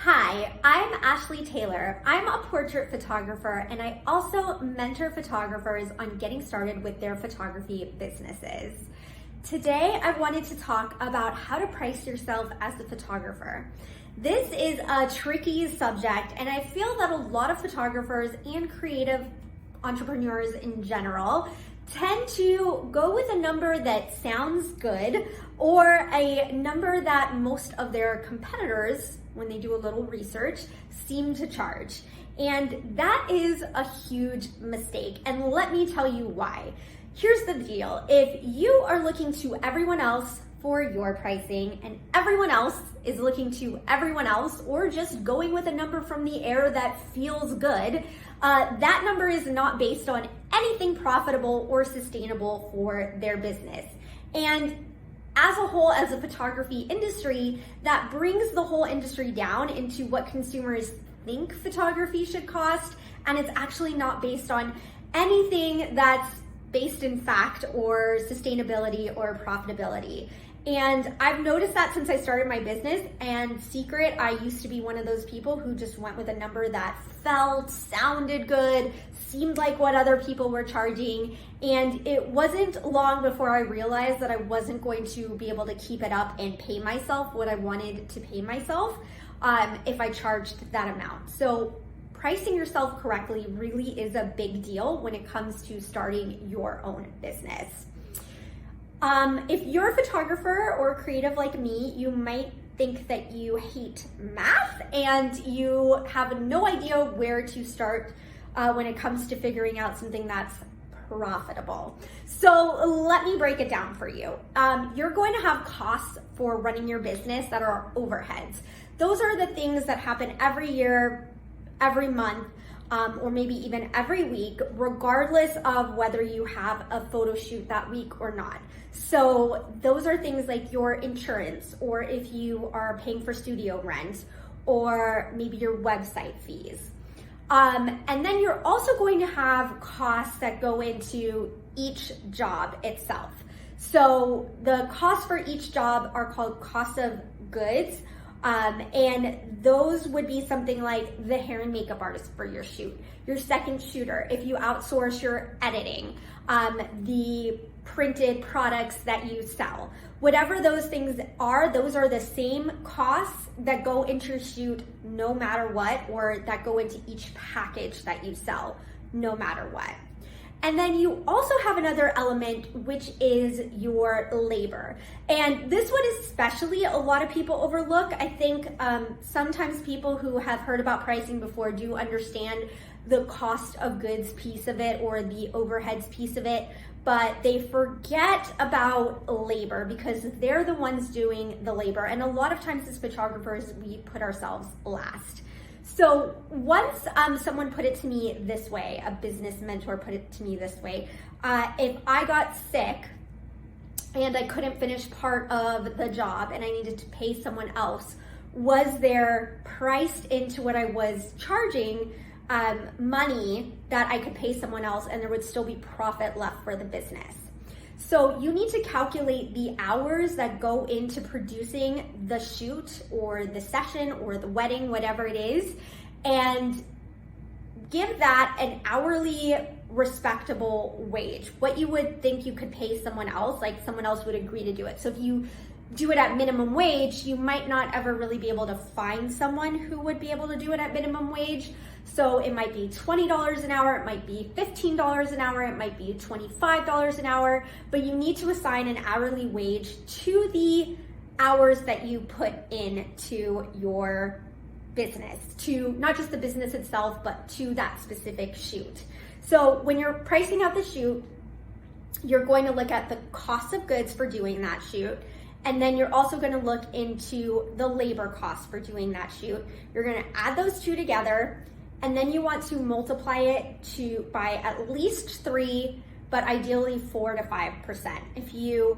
Hi, I'm Ashley Taylor. I'm a portrait photographer and I also mentor photographers on getting started with their photography businesses. Today, I wanted to talk about how to price yourself as a photographer. This is a tricky subject and I feel that a lot of photographers and creative entrepreneurs in general tend to go with a number that sounds good or a number that most of their competitors, when they do a little research, seem to charge. And that is a huge mistake. And let me tell you why. Here's the deal. If you are looking to everyone else for your pricing and everyone else is looking to everyone else or just going with a number from the air that feels good, that number is not based on anything profitable or sustainable for their business. And as a whole, as a photography industry, that brings the whole industry down into what consumers think photography should cost, and it's actually not based on anything that's based in fact or sustainability or profitability. And I've noticed that since I started my business. And secret, I used to be one of those people who just went with a number that felt, sounded good, seemed like what other people were charging. And it wasn't long before I realized that I wasn't going to be able to keep it up and pay myself what I wanted to pay myself if I charged that amount. So pricing yourself correctly really is a big deal when it comes to starting your own business. If you're a photographer or creative like me, you might think that you hate math and you have no idea where to start when it comes to figuring out something that's profitable. So let me break it down for you. You're going to have costs for running your business that are overheads. Those are the things that happen every year, every month, or maybe even every week, regardless of whether you have a photo shoot that week or not. So those are things like your insurance, or if you are paying for studio rent, or maybe your website fees. And then you're also going to have costs that go into each job itself. So the costs for each job are called cost of goods. And those would be something like the hair and makeup artist for your shoot, your second shooter, if you outsource your editing, the printed products that you sell. Whatever those things are, those are the same costs that go into your shoot no matter what, or that go into each package that you sell no matter what. And then you also have another element, which is your labor. And this one especially a lot of people overlook. I think sometimes people who have heard about pricing before do understand the cost of goods piece of it or the overheads piece of it, but they forget about labor because they're the ones doing the labor. And a lot of times as photographers, we put ourselves last. So once someone put it to me this way, a business mentor put it to me this way, if I got sick and I couldn't finish part of the job and I needed to pay someone else, was there priced into what I was charging money that I could pay someone else and there would still be profit left for the business? So you need to calculate the hours that go into producing the shoot or the session or the wedding, whatever it is, and give that an hourly respectable wage, what you would think you could pay someone else, like someone else would agree to do it. So if you do it at minimum wage, you might not ever really be able to find someone who would be able to do it at minimum wage. So it might be $20 an hour, it might be $15 an hour, it might be $25 an hour, but you need to assign an hourly wage to the hours that you put into your business, to not just the business itself, but to that specific shoot. So when you're pricing out the shoot, you're going to look at the cost of goods for doing that shoot. And then you're also going to look into the labor costs for doing that shoot. You're going to add those two together, and then you want to multiply it by at least 3, but ideally 4 to 5%. If you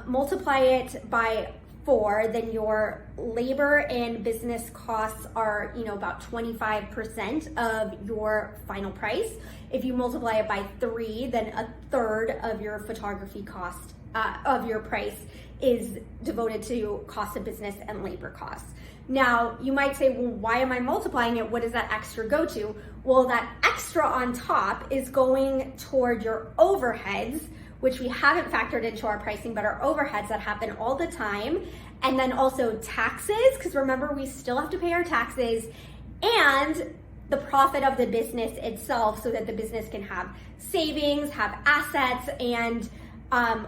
multiply it by 4, then your labor and business costs are, about 25% of your final price. If you multiply it by 3, then a third of your photography cost of your price is devoted to cost of business and labor costs. Now, you might say, well, why am I multiplying it? What does that extra go to? Well, that extra on top is going toward your overheads, which we haven't factored into our pricing, but our overheads that happen all the time. And then also taxes, because remember, we still have to pay our taxes, and the profit of the business itself so that the business can have savings, have assets, and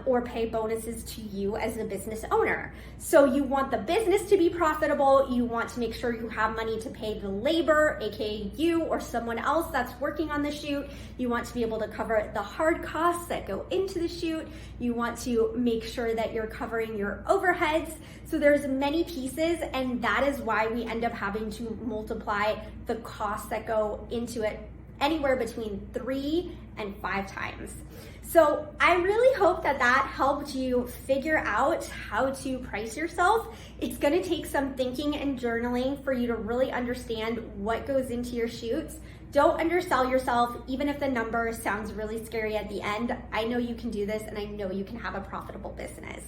or pay bonuses to you as the business owner. So you want the business to be profitable. You want to make sure you have money to pay the labor, aka you or someone else that's working on the shoot. You want to be able to cover the hard costs that go into the shoot. You want to make sure that you're covering your overheads. So there's many pieces, and that is why we end up having to multiply the costs that go into it anywhere between 3 and 5 times. So I really hope that helped you figure out how to price yourself. It's gonna take some thinking and journaling for you to really understand what goes into your shoots. Don't undersell yourself, even if the number sounds really scary at the end. I know you can do this, and I know you can have a profitable business.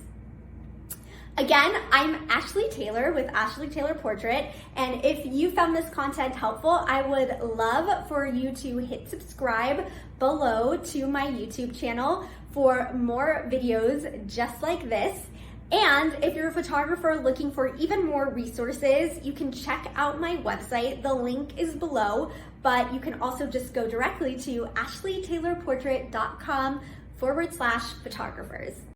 Again, I'm Ashley Taylor with Ashley Taylor Portrait, and if you found this content helpful, I would love for you to hit subscribe below to my YouTube channel for more videos just like this. And if you're a photographer looking for even more resources, you can check out my website. The link is below, but you can also just go directly to ashleytaylorportrait.com/photographers.